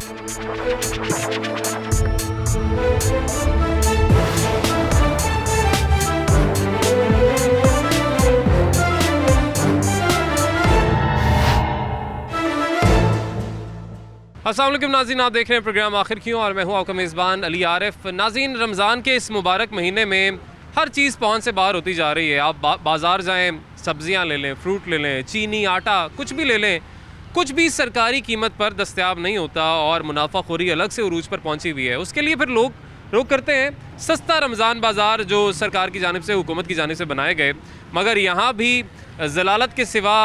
अस्सलाम वालेकुम नाज़रीन, आप देख रहे हैं प्रोग्राम आखिर क्यों और मैं हूं आपका मेज़बान अली आरिफ। नाज़रीन, रमज़ान के इस मुबारक महीने में हर चीज़ पहुंच से बाहर होती जा रही है। आप बाज़ार जाएं, सब्ज़ियां ले लें, फ्रूट ले लें, चीनी, आटा, कुछ भी ले लें, कुछ भी सरकारी कीमत पर दस्तयाब नहीं होता और मुनाफाखोरी अलग से उरूज पर पहुंची हुई है। उसके लिए फिर लोग करते हैं सस्ता रमज़ान बाज़ार जो सरकार की जानिब से, हुकूमत की जानिब से बनाए गए। मगर यहाँ भी ज़लालत के सिवा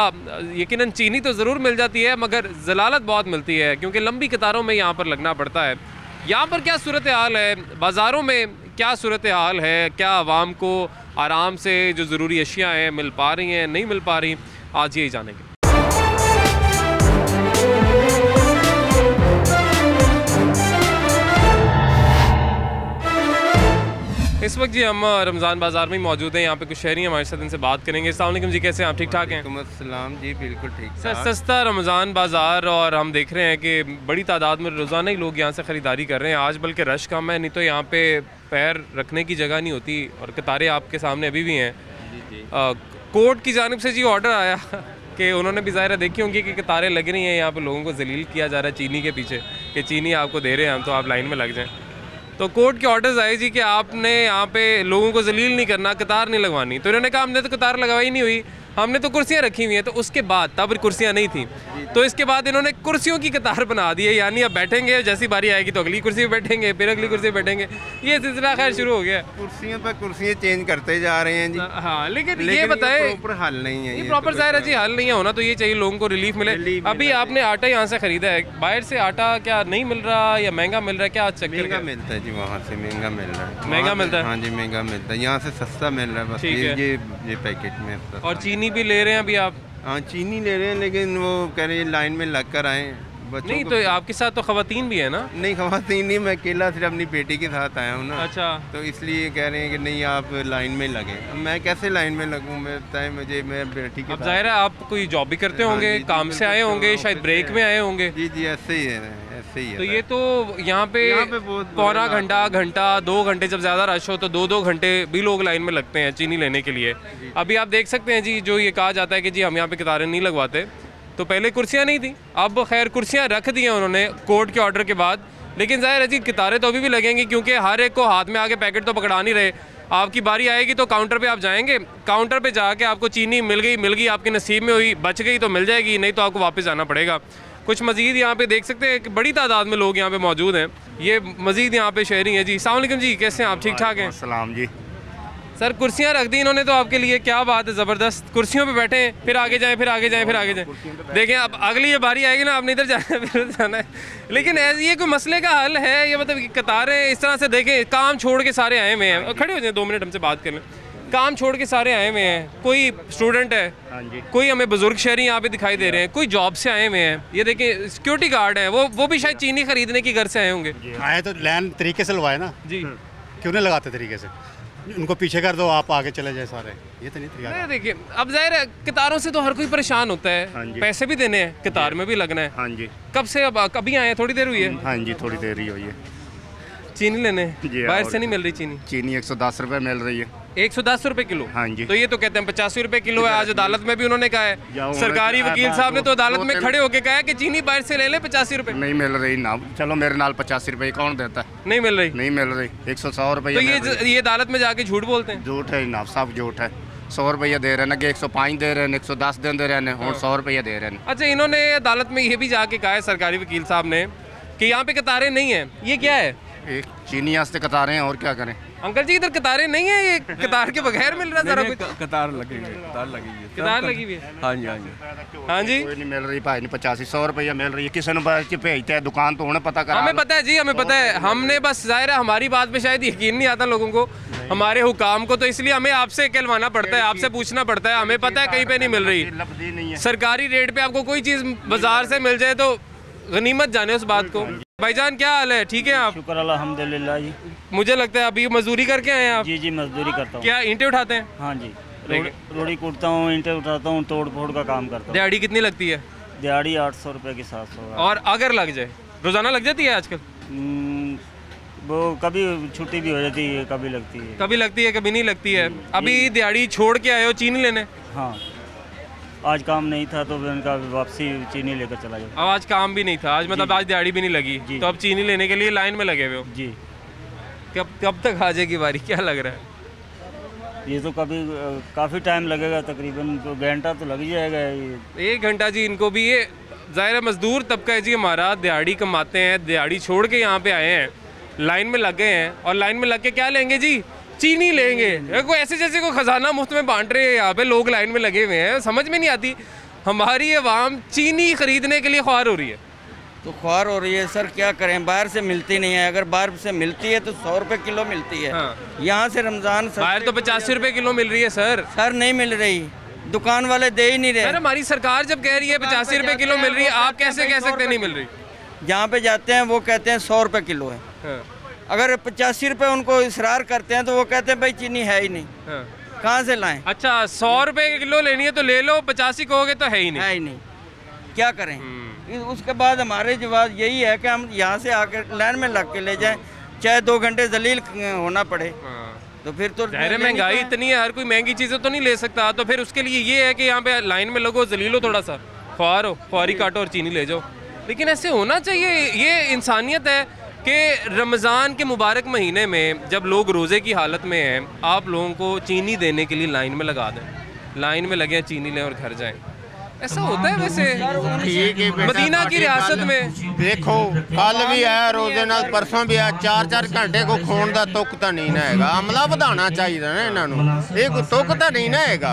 यकीनन चीनी तो ज़रूर मिल जाती है, मगर ज़लालत बहुत मिलती है क्योंकि लंबी कतारों में यहाँ पर लगना पड़ता है। यहाँ पर क्या सूरत हाल है, बाज़ारों में क्या सूरत हाल है, क्या आवाम को आराम से जो ज़रूरी अशिया हैं मिल पा रही हैं, नहीं मिल पा रही, आज यही जानेंगे। इस वक्त जी हम रमज़ान बाज़ार में ही मौजूद हैं। यहाँ पे कुछ शहरी हमारे साथ, इनसे बात करेंगे। अस्सलाम वालेकुम जी, कैसे हैं आप? ठीक ठाक हैं? अस्सलाम जी, बिल्कुल ठीक। सस्ता रमज़ान बाज़ार और हम देख रहे हैं कि बड़ी तादाद में रोज़ाना ही लोग यहाँ से ख़रीदारी कर रहे हैं। आज बल्कि रश कम है, नहीं तो यहाँ पे पैर रखने की जगह नहीं होती और कतारें आपके सामने अभी भी हैं। कोर्ट की जानिब से जी ऑर्डर आया कि उन्होंने भी ज़ाहिर देखी होंगी कि कतारें लग रही हैं, यहाँ पर लोगों को जलील किया जा रहा है चीनी के पीछे कि चीनी आपको दे रहे हैं हम, तो आप लाइन में लग जाएँ। तो कोर्ट के ऑर्डर्स आए जी कि आपने यहाँ पे लोगों को जलील नहीं करना, कतार नहीं लगवानी। तो इन्होंने कहा हमने तो कतार लगवाई नहीं हुई, हमने तो कुर्सियाँ रखी हुई हैं। तो उसके बाद तब कुर्सियाँ नहीं थी, तो इसके बाद इन्होंने कुर्सियों की कतार बना दी है, यानी अब बैठेंगे, जैसी बारी आएगी तो अगली कुर्सी पे बैठेंगे, फिर अगली कुर्सी पे बैठेंगे। ये सिलसिला खैर शुरू हो गया। कुर्सियों पर कुर्सियाँ चेंज करते जा रहे हैं जी। हाँ, लेकिन ये बताए प्रॉपर हल नहीं है, ये प्रॉपर ज़ाहिर है जी हल नहीं है। होना तो ये चाहिए लोगों को रिलीफ मिले। अभी आपने आटा यहाँ से खरीदा है, बाहर से आटा क्या नहीं मिल रहा या महंगा मिल रहा है? क्या चक्कर? महंगा मिलता है जी, वहाँ से महंगा मिल रहा है। महंगा मिलता है? हाँ जी, महंगा मिलता है। यहाँ से सस्ता मिल रहा है बस, ये पैकेट में। और चीनी भी ले रहे हैं अभी आप? हाँ, चीनी ले रहे हैं, लेकिन वो कह रहे हैं लाइन में लग कर आए। नहीं तो आपके साथ तो खवातीन भी है ना? नहीं, खवातीन नहीं, मैं अकेला सिर्फ अपनी बेटी के साथ आया हूँ ना। अच्छा, तो इसलिए कह रहे हैं कि नहीं आप लाइन में लगे। मैं कैसे लाइन में लगूँ? मैं बताएं मुझे, मैं बेटी के। अब जाहिर है आप कोई जॉब भी करते होंगे, काम से आए होंगे, शायद ब्रेक में आए होंगे। जी जी, ऐसे ही है, ऐसे ही है। तो ये तो यहाँ पे पौना घंटा, 2 घंटे, जब ज़्यादा रश हो तो 2 घंटे भी लोग लाइन में लगते हैं चीनी लेने के लिए। अभी आप देख सकते हैं जी, जो ये कहा जाता है कि जी हम यहाँ पे कतारें नहीं लगवाते, तो पहले कुर्सियाँ नहीं थी, अब खैर कुर्सियाँ रख दी हैं उन्होंने कोर्ट के ऑर्डर के बाद। लेकिन ज़ाहिर है जी कतारें तो अभी भी लगेंगी क्योंकि हर एक को हाथ में आके पैकेट तो पकड़ा नहीं रहे। आपकी बारी आएगी तो काउंटर पे आप जाएंगे, काउंटर पे जाके आपको चीनी मिल गई, आपके नसीब में हुई, बच गई तो मिल जाएगी, नहीं तो आपको वापस जाना पड़ेगा। कुछ मज़ीद यहाँ पे देख सकते हैं कि बड़ी तादाद में लोग यहाँ पे मौजूद हैं। ये मज़ीद यहाँ पे शहरी हैं जी। अस्सलाम वालेकुम जी, कैसे हैं आप? ठीक ठाक हैं? सलाम जी। सर, कुर्सियाँ रख दी इन्होंने तो आपके लिए, क्या बात है, ज़बरदस्त। कुर्सियों पे बैठे हैं, फिर आगे जाएं, फिर आगे जाएं, फिर आगे जाएं। देखें अब अगली ये बारी आएगी ना, आपने इधर जाना है, फिर जाना है। लेकिन ये कोई मसले का हल है? ये मतलब कतारें इस तरह से देखें, काम छोड़ के सारे आए हुए हैं। खड़े हो जाएं, 2 मिनट हमसे बात कर लें। काम छोड़ के सारे आए हुए हैं, कोई स्टूडेंट है, कोई हमें बुजुर्ग शहरी यहाँ पे दिखाई दे रहे हैं, कोई जॉब से आए हुए हैं। ये देखें सिक्योरिटी गार्ड है, वो भी शायद चीनी खरीदने की घर से आए होंगे। आए तो लाइन तरीके से लगवाए ना जी, क्यों नहीं लगाते तरीके से? उनको पीछे कर दो, आप आगे चले जाए सारे, ये तो नहीं तरीका। देखिए अब जाहिर है कतारों से तो हर कोई परेशान होता है, पैसे भी देने हैं, कतार में भी लगना है। हाँ जी। कब से? अब कभी आए हैं? थोड़ी देर हुई है? हाँ जी, थोड़ी देर ही हुई है। चीनी लेने बाहर से नहीं मिल रही चीनी? चीनी 110 रुपए मिल रही है। 110 रुपए किलो? हाँ जी। तो ये तो कहते हैं 85 रुपए किलो है। आज अदालत में भी उन्होंने कहा है, सरकारी वकील साहब ने तो अदालत में खड़े होकर कहा है कि चीनी बाहर से ले ले 85 रुपए। नहीं मिल रही ना, चलो मेरे नाल 85 रुपए कौन देता है? नहीं मिल रही? नहीं मिल रही, 100 रुपये। तो ये अदालत में जाके झूठ बोलते हैं? झूठ है ना, सब झूठ है। 100 रुपया दे रहे हैं, 105 दे रहे हैं, 110 दे रहे हैं और 100 रुपया दे रहे हैं। अच्छा, इन्होंने अदालत में ये भी जाके कहा है सरकारी वकील साहब ने कि यहाँ पे कतारें नहीं है। ये क्या है? एक चीनी वास्ते कतारें, और क्या करें? अंकल जी इधर कतारें नहीं है, ये कतार के बगैर मिल रहा सारा कुछ? कतार लगेंगे, कतार लगी है। कतार लगी हुई है? हाँ जी, हाँ जी, हाँ जी। कोई नहीं मिल रही भाई, 85-100 रुपया मिल रही है। किसी ने भेजते हैं दुकान तो उन्हें पता करा। हमें पता है जी, हमें पता है। हमने बस जाहिर है हमारी बात पे शायद यकीन नहीं आता लोगों को, हमारे हुकाम को, तो इसलिए हमें आपसे कहलवाना पड़ता है, आपसे पूछना पड़ता है। हमें पता है कहीं पे नहीं मिल रही सरकारी रेट पे। आपको कोई चीज़ बाजार से मिल जाए तो गनीमत जाने उस बात को। भाईजान क्या हाल है? ठीक है आप? शुक्र अल्हम्दुलिल्लाह जी। मुझे लगता है अभी मजदूरी करके आए हैं आप? जी जी, मजदूरी करता हूँ। क्या ईंटें उठाते हैं? हाँ जी, रोड़ी कूटता हूँ, ईंटें उठाता हूँ, तोड़ फोड़ का काम करता हूँ। दिहाड़ी कितनी लगती है? दिहाड़ी 800 रुपये की 700। और अगर लग जाए? रोज़ाना लग जाती है आजकल? वो कभी छुट्टी भी हो जाती है, कभी लगती है। कभी लगती है, कभी नहीं लगती है। अभी दिहाड़ी छोड़ के आए हो चीनी लेने? हाँ, आज काम नहीं था तो उनका वापसी चीनी लेकर चला गया। अब आज काम भी नहीं था, आज मतलब आज दिहाड़ी भी नहीं लगी, तो अब चीनी लेने के लिए लाइन में लगे हुए हो? जी। कब तक आ जाएगी बारी, क्या लग रहा है? ये तो काफ़ी टाइम लगेगा, तकरीबन तो घंटा तो लग जाएगा। ये 1 घंटा जी इनको भी। ये ज़ाहिर है मज़दूर तबका है जी हमारा, दिहाड़ी कमाते हैं, दिहाड़ी छोड़ के यहाँ पे आए हैं, लाइन में लग गए हैं, और लाइन में लग के क्या लेंगे जी? चीनी लेंगे। कोई ऐसे जैसे कोई ख़जाना मुफ्त में बांट रहे हैं यहाँ पे, लोग लाइन में लगे हुए हैं। समझ में नहीं आती, हमारी आवाम चीनी खरीदने के लिए ख्वार हो रही है। तो ख्वार हो रही है सर, क्या करें, बाहर से मिलती नहीं है। अगर बाहर से मिलती है तो 100 रुपये किलो मिलती है। हाँ। यहाँ से रमज़ान बाहर तो 85 रुपये किलो मिल रही है सर। सर नहीं मिल रही, दुकान वाले दे ही नहीं रहे। सर हमारी सरकार जब कह रही है 85 रुपये किलो मिल रही है, आप कैसे कह सकते नहीं मिल रही? जहाँ पे जाते हैं वो कहते हैं 100 रुपये किलो है। हाँ। अगर 85 रुपये उनको इसरार करते हैं तो वो कहते हैं भाई चीनी है ही नहीं। हाँ। कहाँ से लाएं? अच्छा, 100 रुपये किलो लेनी है तो ले लो, 85 कहोगे तो है ही नहीं। है ही नहीं, क्या करें? उसके बाद हमारे जवाब यही है कि हम यहाँ से आकर लाइन में लग के ले जाएं, चाहे 2 घंटे जलील होना पड़े। तो फिर तो ज़ाहिर है महंगाई इतनी है, हर कोई महंगी चीज़ें तो नहीं ले सकता, तो फिर उसके लिए ये है कि यहाँ पे लाइन में लगो, जलीलो, थोड़ा सा ख्वार हो, ख्वारी काटो और चीनी ले जाओ। लेकिन ऐसे होना चाहिए, ये इंसानियत है कि रमज़ान के मुबारक महीने में जब लोग रोज़े की हालत में हैं, आप लोगों को चीनी देने के लिए लाइन में लगा दें, लाइन में लगे चीनी लें और घर जाएं। ऐसा होता है वैसे मदीना की रियासत में? देखो कल भी आया, रोजे नाल परसों भी आया, 4-4 घंटे को खोण का तुक तो नहीं ना हैगा। अमला ਵਧਾਉਣਾ ਚਾਹੀਦਾ ਨਾ ਇਹਨਾਂ ਨੂੰ, ਇਹ ਕੋਈ ਤੁਕ ਤਾਂ ਨਹੀਂ ਨਾ ਹੈਗਾ।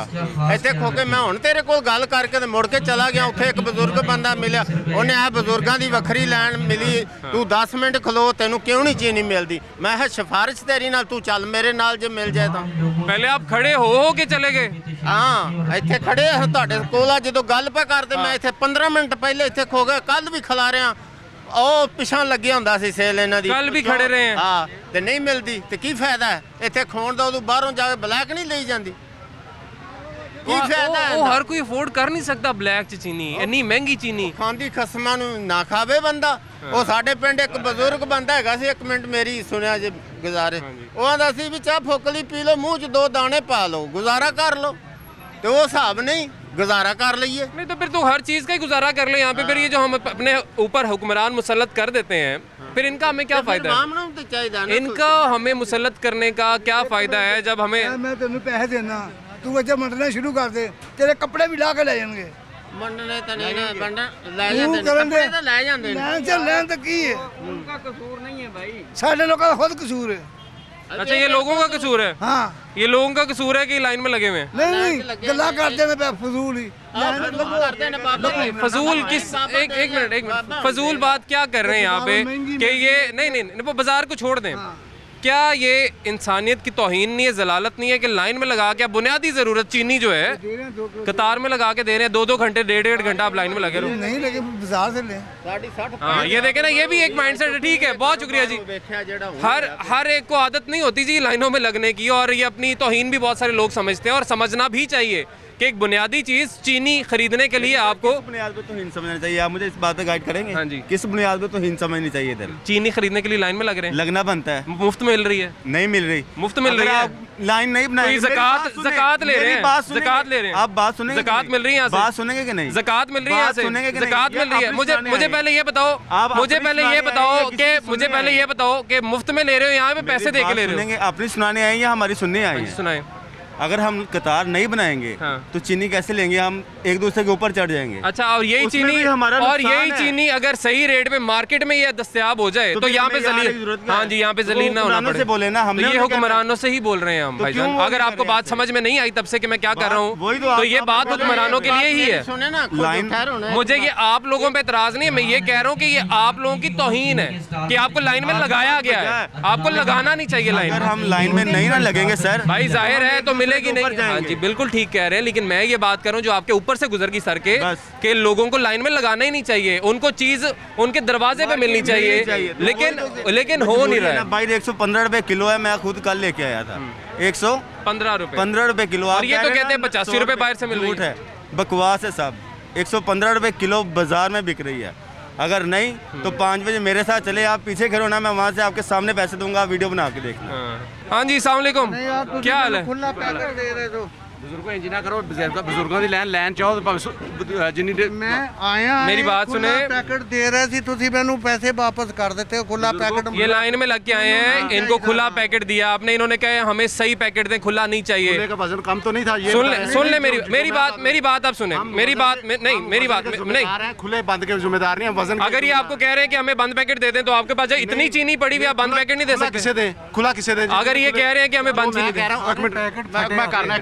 ਇੱਥੇ ਖੋ ਕੇ ਮੈਂ ਹੁਣ ਤੇਰੇ ਕੋਲ ਗੱਲ ਕਰਕੇ ਤੇ ਮੁੜ ਕੇ ਚਲਾ ਗਿਆ, ਉੱਥੇ ਇੱਕ ਬਜ਼ੁਰਗ ਬੰਦਾ ਮਿਲਿਆ, ਉਹਨੇ ਆ ਬਜ਼ੁਰਗਾਂ ਦੀ ਵੱਖਰੀ ਲਾਈਨ ਮਿਲੀ, ਤੂੰ 10 ਮਿੰਟ ਖਲੋ, ਤੈਨੂੰ ਕਿਉਂ ਨਹੀਂ ਚੀਨੀ ਮਿਲਦੀ? ਮੈਂ ਕਿਹਾ ਸਿਫਾਰਿਸ਼ ਤੇਰੀ ਨਾਲ, ਤੂੰ ਚੱਲ ਮੇਰੇ ਨਾਲ ਜੇ ਮਿਲ ਜਾਏ ਤਾਂ। पहले आप खड़े हो के चले गए? ਹਾਂ ਇੱਥੇ ਖੜੇ ਆ ਤੁਹਾਡੇ ਕੋਲ ਆ, ਜਦੋਂ ਗੱਲ ਪਾ ਕਰਦੇ ਮੈਂ ਇੱਥੇ 15 ਮਿੰਟ ਪਹਿਲੇ ਇੱਥੇ ਖੋ ਗਿਆ, ਕੱਲ ਵੀ ਖਿਲਾ ਰਿਆ, ਉਹ ਪਿਛਾਂ ਲੱਗਿਆ ਹੁੰਦਾ ਸੀ ਸੇਲ ਇਹਨਾਂ ਦੀ। ਕੱਲ ਵੀ ਖੜੇ ਰਹੇ ਹਾਂ, ਤੇ ਨਹੀਂ ਮਿਲਦੀ ਤੇ ਕੀ ਫਾਇਦਾ ਹੈ ਇੱਥੇ ਖੋਣ ਦਾ? ਉਦੋਂ ਬਾਹਰੋਂ ਜਾ ਕੇ ਬਲੈਕ ਨਹੀਂ ਲਈ ਜਾਂਦੀ, ਕੀ ਫਾਇਦਾ ਹੈ? ਉਹ ਹਰ ਕੋਈ ਅਫੋਰਡ ਕਰ ਨਹੀਂ ਸਕਦਾ ਬਲੈਕ ਚ ਚੀਨੀ, ਇੰਨੀ ਮਹਿੰਗੀ ਚੀਨੀ। ਖਾਂਦੀ ਖਸਮਾਂ ਨੂੰ ਨਾ ਖਾਵੇ ਬੰਦਾ। ਉਹ ਸਾਡੇ ਪਿੰਡ ਇੱਕ ਬਜ਼ੁਰਗ ਬੰਦਾ ਹੈਗਾ ਸੀ, 1 ਮਿੰਟ ਮੇਰੀ ਸੁਣਿਆ ਜੇ ਗੁਜ਼ਾਰੇ, ਉਹ ਆਂਦਾ ਸੀ ਵੀ ਚਾਹ ਫੋਕਲੀ ਪੀ ਲਓ, ਮੂੰਹ 'ਚ 2 ਦਾਣੇ ਪਾ ਲਓ, ਗੁਜ਼ਾਰਾ ਕਰ ਲਓ। ਤੇ ਉਹ ਹਿਸਾਬ नहीं, गुजारा कर लीजिए। नहीं तो फिर तो हर चीज़ का ही गुजारा कर ले यहाँ पे। फिर ये जो हम अपने ऊपर हुक्मरान मुसल्लत कर देते हैं, फिर इनका हमें क्या फ़ायदा है? इनका हमें मुसल्लत करने का क्या फ़ायदा है जब हमें? मैं तेन पैसे देना, तू अच्छा मंडना शुरू कर दे, तेरे कपड़े भी ला के ले जाएंगे। ਮੰਡਣੇ ਤਾਂ ਨਹੀਂ ਨਾ, ਲੈ ਜਾਂਦੇ ਨੇ ਕੱਪੜੇ ਤਾਂ ਲੈ ਜਾਂਦੇ ਨੇ। ਲੈਣ ਚ ਲੈਣ ਤਾਂ ਕੀ ਹੈ? उनका कसूर नहीं है भाई, ਸਾਡੇ ਲੋਕਾਂ ਦਾ ਖੁਦ ਕਸੂਰ ਹੈ। अच्छा, ये लोगों का कसूर है? हाँ, ये लोगों का कसूर है कि लाइन में लगे हुए हैं? नहीं गला करते हैं पे फजूल ही। फजूल किस? एक मिनट, फजूल बात क्या कर रहे हैं यहाँ पे कि ये नहीं, वो बाजार को छोड़ दें। क्या ये इंसानियत की तौहीन नहीं है, जलालत नहीं है कि लाइन में लगा के बुनियादी ज़रूरत चीनी जो है कतार में लगा के दे रहे हैं, 2-2 घंटे 1.5 घंटा आप लाइन में लगे रहो? नहीं लगे, बाजार से लें। हाँ, ये देखें ना, ये भी एक माइंडसेट है। ठीक है, बहुत शुक्रिया जी। हर एक को आदत नहीं होती जी लाइनों में लगने की, और ये अपनी तौहीन भी बहुत सारे लोग समझते हैं, और समझना भी चाहिए कि एक बुनियादी चीज़ चीनी खरीदने के लिए आपको बुनियाद पे तौहीन समझना चाहिए। आप मुझे इस बात पे गाइड करेंगे? हाँ जी। किस बुनियाद पे तौहीन समझनी चाहिए? इधर चीनी खरीदने के लिए लाइन में लग रहे हैं, लगना बनता है। मुफ्त मिल रही है? नहीं मिल रही, मुफ्त मिल रही है। लाइन नहीं बनाएंगे, ज़कात ले रहे हैं, ज़कात ले रहे हैं, आप बात सुनेंगे? ज़कात मिल रही है यहाँ से? बात सुनेंगे कि नहीं? ज़कात मिल रही है यहाँ से? सुनेंगे कि नहीं? ज़कात मिल रही है। मुझे पहले ये बताओ, मुझे पहले ये बताओ कि मुफ्त में ले रहे हो, यहाँ पे पैसे दे के ले रहे हो? अपनी सुनाने आए या हमारी सुनने आए हैं? सुनाए। अगर हम कतार नहीं बनाएंगे तो चीनी कैसे लेंगे? हम एक दूसरे के ऊपर चढ़ जाएंगे। अच्छा, और यही चीनी अगर सही रेट पे मार्केट में ये दस्तयाब हो जाए तो यहाँ पे जलील, हाँ जी, यहाँ पे जलील ना होना पड़े। बोले ना हम, ये हुक्मरानों से ही बोल रहे हैं हम भाईजान। अगर आपको बात समझ में नहीं आई तब से कि मैं क्या कर रहा हूँ, तो ये बात हुक्मरानों के लिए ही है। मुझे ये आप लोगों पे एतराज नहीं है, मैं ये कह रहा हूँ कि ये आप लोगों की तौहीन है कि आपको लाइन में लगाया गया है, आपको लगाना नहीं चाहिए लाइन। अगर हम लाइन में नहीं ना लगेंगे सर, भाई जाहिर है तो मिलेगी नहीं। हाँ जी, बिल्कुल ठीक कह रहे हैं, लेकिन मैं ये बात कर रहा हूँ जो आपके ऊपर से गुजर की सर के लोगों को लाइन में लगाना ही नहीं चाहिए, उनको चीज उनके दरवाजे पे मिलनी चाहिए, लेकिन हो नहीं रहा है। भाई 115 रुपए किलो है, मैं खुद कल लेके आया था। 115 रुपए किलो, और ये तो कहते हैं 85 रुपए बाहर से मिल रही है। बकवास है साहब। 115 रुपए किलो बाजार में बिक रही है, अगर नहीं तो 5 बजे मेरे साथ चले, आप पीछे खड़े होना, मैं वहाँ से आपके सामने पैसे दूंगा, आप वीडियो बना के देखना। हाँ जी, अस्सलाम वालेकुम, क्या हाल है? खुला पैकेट दे रहे हो ਬਜ਼ੁਰਗੋ ਇੰਜ ਨਾ ਕਰੋ, ਬਜ਼ੁਰਗਾਂ ਦੀ ਲਾਈਨ ਚਾਹੋ ਭਾਵੇਂ ਜਿੰਨੀ ਦੇਰ मैं आया मेरी बात सुने। पैकेट दे रहे थे तुसी मैनू पैसे वापस कर देते हो खुला पैकेट। ये लाइन में लग के आए हैं, इनको खुला पैकेट दिया आपने, इन्होंने कहा हमें सही पैकेट दें, खुला नहीं चाहिए। खुले का वजन कम तो नहीं था ये? सुन ले मेरी बात आप सुने, मेरी बात नहीं, मेरी बात नहीं, खुले बंद के जिम्मेदार नहीं, वजन। अगर ये आपको कह रहे हैं कि हमें बंद पैकेट दे दें तो आपके पास इतनी चीनी पड़ी हुई, आप बंद पैकेट नहीं दे सकते? किसे दे? खुला किसे दे? अगर ये कह रहे हैं कि हमें बंद चीनी दे, मैं करना है,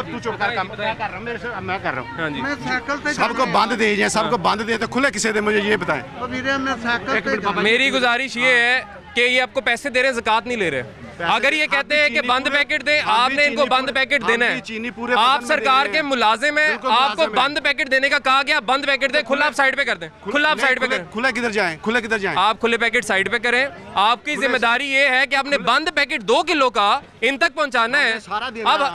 तू चुप कर, काम मैं कर रहा हूं, मेरे से मैं कर रहा हूं। हाँ जी, मैं साइकिल पे सबको बंद दे जाए, सबको बंद दे तो खुले किसे दे, मुझे ये बताएं। तो वीरे मैं साइकिल पे मेरी गुजारिश ये है कि ये आपको पैसे दे रहे हैं, ज़कात नहीं ले रहे। अगर ये कहते हैं कि बंद पैकेट दे, आपने इनको बंद पैकेट देना है। आप सरकार के मुलाजिम हैं, आपको बंद पैकेट देने का कहा गया, बंद पैकेट दे, खुला आप साइड पे कर दें, खुला आप साइड पे करें। खुला किधर जाएं? खुला किधर जाएं? आप खुले पैकेट साइड पे करें। आपकी जिम्मेदारी ये है कि आपने बंद पैकेट 2 किलो का इन तक पहुंचाना है।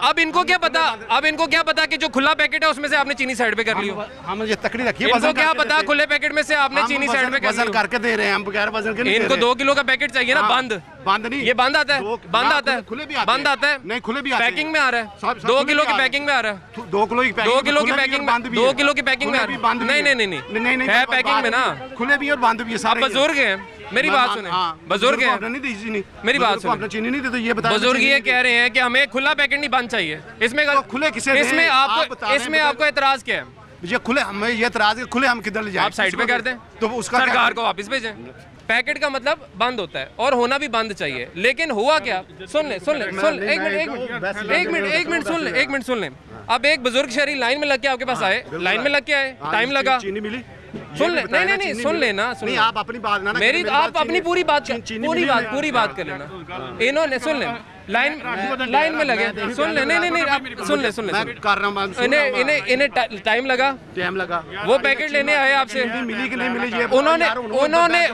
अब इनको क्या पता, अब इनको क्या पता कि जो खुला पैकेट है उसमें से आपने चीनी साइड पे कर ली हो? हम ये तकड़ी रखिए, इनको क्या पता खुले पैकेट में से आपने चीनी साइड पे कर ली हो? करके दे रहे हैं हम, बगैर वजन के नहीं। इनको 2 किलो का पैकेट चाहिए ना, बंद। बंद नहीं, ये बंद आता है, बंद आता है, खुले भी आते बंद आता है, नहीं खुले भी आते हैं, पैकिंग में आ रहा है, 2 किलो की पैकिंग में आ रहा है, 2 किलो की 2 किलो की पैकिंग में, 2 किलो की पैकिंग में आ रहा है। नहीं नहीं नहीं नहीं, है पैकिंग में ना, खुले भी और बंद भी है सारे। बुजुर्ग हैं, मेरी बात सुने, बुजुर्ग हैं, मेरी बात सुने, चीनी नहीं दे तो ये बता, बुजुर्ग ये कह रहे हैं कि हमें खुला पैकेट नहीं बंद चाहिए। इसमें खुले किसे? इसमें आपको एतराज क्या है? ये खुले, हमें ये एतराज है, खुले हम किधर ले जाएं? आप साइड पे कर दें तो उसका सरकार को वापस भेजें। पैकेट का मतलब बंद होता है और होना भी बंद चाहिए, लेकिन हुआ क्या? सुन ले एक मिनट सुन ले। अब एक बुजुर्ग शहरी लाइन में लग के आपके पास आए, लाइन में लग के आए, टाइम लगा, चीनी मिली, सुन ले, नहीं सुन लेना, सुन, आप अपनी बात ना, मेरी आप अपनी पूरी बात कर लेना। इन्होंने सुन ले, लाइन में लगे, सुन ले, नहीं आप सुन ले, कर रहा हूं, इन्हें टाइम लगा, वो पैकेट लेने आए आपसे, मिली कि नहीं मिली, ये उन्होंने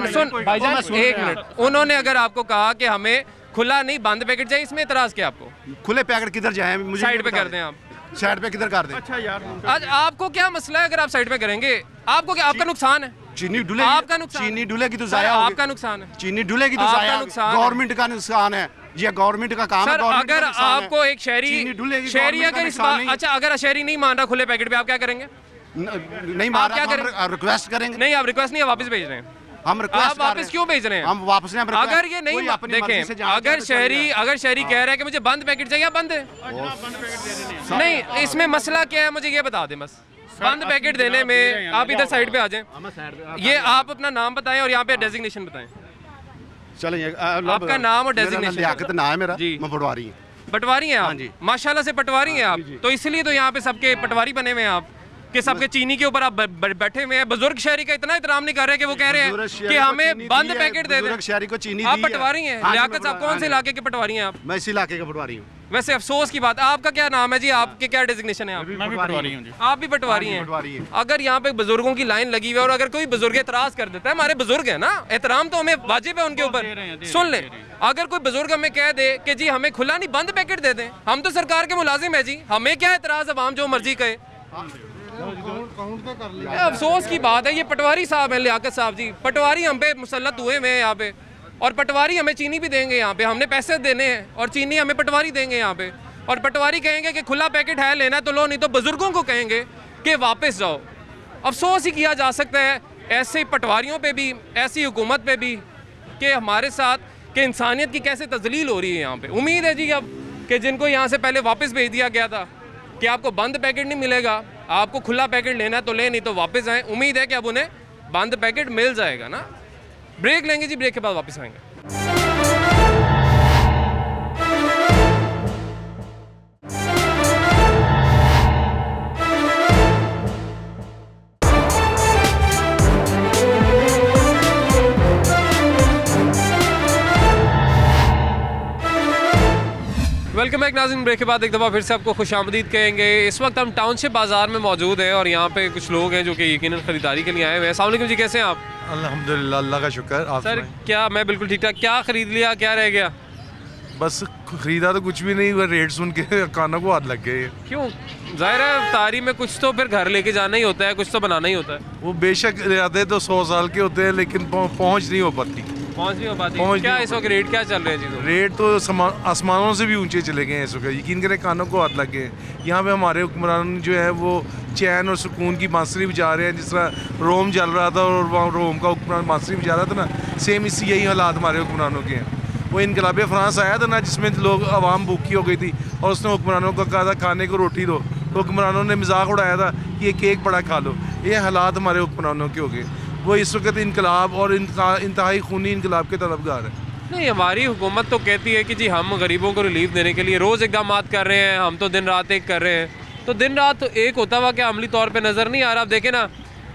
सुन भाईजान एक मिनट, उन्होंने अगर आपको कहा कि हमें खुला नहीं बंद पैकेट चाहिए, इसमें इतराज क्या आपको? खुले पैकेट किधर जाए? मुझे साइड पे कर दें आप, साइड पे किधर कर दें? अच्छा यार, आज आपको क्या मसला है? अगर आप साइड पे करेंगे आपको क्या, आपका नुकसान है? चीनी डुलेगी, आपका नुकसान, चीनी डुलेगी तो जाया, आपका नुकसान है, चीनी डुलेगी तो जाया, गवर्नमेंट का नुकसान है, ये गवर्नमेंट का काम है। अगर आपको एक शहरी अगर इस बात, अच्छा अगर शहरी नहीं मान रहा खुले पैकेट पे, आप क्या करेंगे? नहीं मान रहा, हम रिक्वेस्ट करेंगे। नहीं, आप रिक्वेस्ट नहीं, वापस भेज रहे हैं। हम आप वापस क्यों भेज रहे हैं? हम वापस नहीं, अगर ये नहीं देखें, अगर शहरी कह रहा है कि मुझे बंद पैकेट चाहिए, बंद है नहीं, इसमें मसला क्या है मुझे ये बता दें बस। बंद पैकेट देने में आप इधर साइड पे आ जाएं, ये आप अपना नाम बताएं और यहाँ पे डेजिग्नेशन बताएं। चलिए, आपका नाम और डेजिग्नेशन। लियाकत नाम है मेरा, मैं पटवारी हूँ। पटवारी हैं आप? माशाल्लाह से पटवारी हैं आप, तो इसलिए तो यहाँ पे सबके पटवारी बने हुए हैं आप, कि सबके चीनी के ऊपर आप बैठे हुए हैं। बुजुर्ग शहरी का इतना एहतराम नहीं कर रहे कि वो कह रहे हैं कि हमें बंद पैकेट दे दें। शहरी को चीनी आप पटवारी हैं, लियाकत साहब कौन से इलाके के पटवारी हैं आप? मैं इसी इलाके का पटवारी हूँ। वैसे अफसोस की बात, आपका क्या नाम है जी, आपके क्या डेजिग्नेशन है? मैं भी पटवारी हूं जी। आप भी पटवारी हैं। अगर यहाँ पे बुजुर्गों की लाइन लगी हुई है और अगर कोई बुजुर्ग एतराज कर देता है, हमारे बुजुर्ग है ना, एहतराम तो हमें वाजिब है उनके ऊपर। सुन ले, अगर कोई बुजुर्ग हमें कह दे कि जी हमें खुला नहीं बंद पैकेट दे दें, हम तो सरकार के मुलाजिम है जी, हमें क्या एतराज, अवाम जो मर्जी कहे। अफसोस की बात है, ये पटवारी साहब हैं, लियाकत साहब जी, पटवारी हम पे मुसल्लत हुए हैं यहाँ पे, और पटवारी हमें चीनी भी देंगे यहाँ पे, हमने पैसे देने हैं और चीनी हमें पटवारी देंगे यहाँ पे, और पटवारी कहेंगे कि खुला पैकेट है, लेना तो लो, नहीं तो बुजुर्गों को कहेंगे कि वापस जाओ। अफसोस ही किया जा सकता है ऐसे पटवारियों पे भी, ऐसी हुकूमत पे भी, कि हमारे साथ कि इंसानियत की कैसे तजलील हो रही है यहाँ पे। उम्मीद है जी अब कि जिनको यहाँ से पहले वापस भेज दिया गया था कि आपको बंद पैकेट नहीं मिलेगा, आपको खुला पैकेट लेना है तो ले, नहीं तो वापस आएँ। उम्मीद है कि अब उन्हें बंद पैकेट मिल जाएगा ना। ब्रेक लेंगे जी, ब्रेक के बाद वापस आएंगे। वेलकम बैक नाज़रीन, ब्रेक के बाद एक दफ़ा फिर से आपको खुशामदीद कहेंगे। इस वक्त हम टाउनशिप बाज़ार में मौजूद हैं और यहाँ पे कुछ लोग हैं जो कि यकीनन ख़रीदारी के लिए आए हुए हैं। अस्सलाम वालेकुम जी, कैसे हैं आप? अल्हम्दुलिल्लाह, अल्लाह का शुक्र। आप सर क्या, मैं बिल्कुल ठीक ठाक। क्या ख़रीद लिया, क्या रह गया? बस खरीदा तो कुछ भी नहीं, रेट सुन के कानों को हाथ लग गए। क्यों? जाहिर है इफ्तारी में कुछ तो फिर घर लेके जाना ही होता है, कुछ तो बनाना ही होता है। वो बेशक इरादे तो 100 साल के होते हैं, लेकिन पहुँच नहीं हो पाती। क्या इस वक्त रेट क्या चल रहे हैं चीज़ों? रेट तो आसमानों से भी ऊंचे चले गए हैं इस वक्त, यकीन करें कानों को हाथ लग गए हैं। यहाँ पे हमारे हुक्मरान जो है वो चैन और सुकून की बांसुरी बजा रहे हैं, जिस तरह रोम चल रहा था और वहाँ रोम का हुक्मरान बांसुरी बजा रहा था ना, सेम इसी यही हालात हमारे हुक्मरानों के हैं। वो इनकलाब फ्रांस आया था ना, जिसमें लोग आवाम भूखी हो गई थी और उसने हुक्मरानों को कहा था खाने को रोटी दो, तो हुक्मरानों ने मजाक उड़ाया था कि ये केक बड़ा खा लो। ये हालात हमारे हुक्मरानों के हो गए। वो इस वक्त इनकलाब और इंतहाई खूनी इनकलाब के तलबगार है। नहीं, हमारी हुकूमत तो कहती है कि जी हम गरीबों को रिलीफ देने के लिए रोज़ इकदाम कर रहे हैं, हम तो दिन रात एक कर रहे हैं। तो दिन रात एक होता हुआ क्या अमली तौर पे नज़र नहीं आ रहा? अब देखें ना,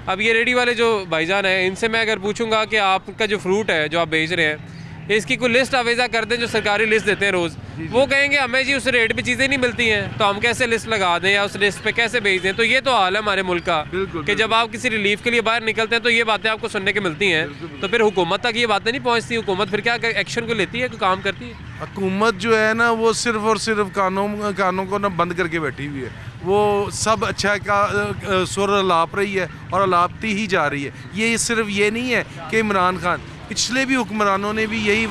अब ये रेडी वाले जो भाईजान हैं, इनसे मैं अगर पूछूंगा कि आपका जो फ्रूट है जो आप बेच रहे हैं, इसकी कोई लिस्ट आवेज़ा कर दें, जो सरकारी लिस्ट देते हैं रोज़, वो कहेंगे हमें जी उस रेट पे चीज़ें नहीं मिलती हैं, तो हम कैसे लिस्ट लगा दें या उस लिस्ट पे कैसे भेज दें। तो ये तो हाल है हमारे मुल्क का कि जब आप किसी रिलीफ के लिए बाहर निकलते हैं तो ये बातें आपको सुनने की मिलती हैं, तो फिर हुकूमत तक ये बातें नहीं पहुँचती। हुकूमत फिर क्या एक्शन को लेती है, कोई काम करती है? हुकूमत जो है ना, वो सिर्फ और सिर्फ कानों को ना बंद करके बैठी हुई है। वो सब अच्छा का सुर अलाप रही है और अलापती ही जा रही है। ये सिर्फ ये नहीं है कि इमरान खान, पिछले भी हुक्मरानों ने भी यही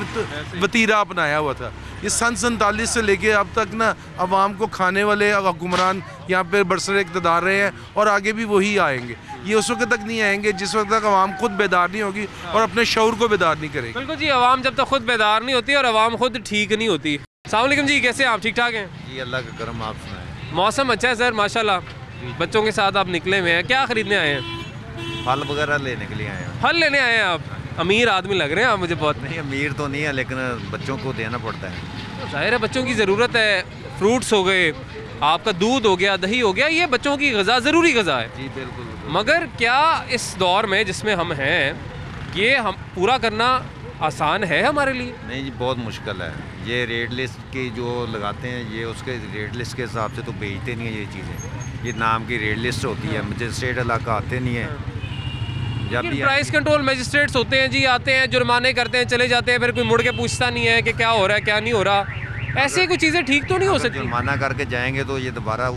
वतीरा अपनाया हुआ था। ये सन 47 से लेके अब तक ना अवाम को खाने वाले हुक्मरान यहाँ पे बरसर इक़्तिदार रहे हैं और आगे भी वही आएंगे। ये उस वक्त तक नहीं आएंगे जिस वक्त तक अवाम खुद बेदार नहीं होगी और अपने शऊर को बेदार नहीं करेगी। बिल्कुल जी, अवाम जब तक खुद बेदार नहीं होती और अवाम खुद ठीक नहीं होती। अस्सलाम वालेकुम जी, कैसे हैं आप? ठीक ठाक हैं जी, अल्लाह का करम, आप सुनाएं। मौसम अच्छा है सर माशाल्लाह, बच्चों के साथ आप निकले हुए हैं, क्या ख़रीदने आए हैं? फल वगैरह लेने के लिए आए हैं। फल लेने आए हैं आप? अमीर आदमी लग रहे हैं आप मुझे बहुत। नहीं, अमीर तो नहीं है, लेकिन बच्चों को देना पड़ता है। तो जाहिर है बच्चों की ज़रूरत है। फ्रूट्स हो गए, आपका दूध हो गया, दही हो गया, ये बच्चों की ग़िज़ा ज़रूरी ग़िज़ा है जी बिल्कुल। मगर क्या इस दौर में जिसमें हम हैं, ये हम पूरा करना आसान है हमारे लिए? नहीं जी, बहुत मुश्किल है। ये रेट लिस्ट की जो लगाते हैं, ये उसके रेट लिस्ट के हिसाब से तो बेचते नहीं है ये चीज़ें। ये नाम की रेट लिस्ट होती है, मजिस्ट्रेट इलाका आते नहीं है। जब भी प्राइस कंट्रोल मजिस्ट्रेट्स होते हैं जी, आते हैं, जुर्माने करते हैं, चले जाते हैं, फिर कोई मुड़ के पूछता नहीं है कि क्या हो रहा है क्या नहीं हो रहा। ऐसे कोई चीज़ें ठीक तो नहीं हो सकती? जुर्माना करके जाएंगे तो ये दोबारा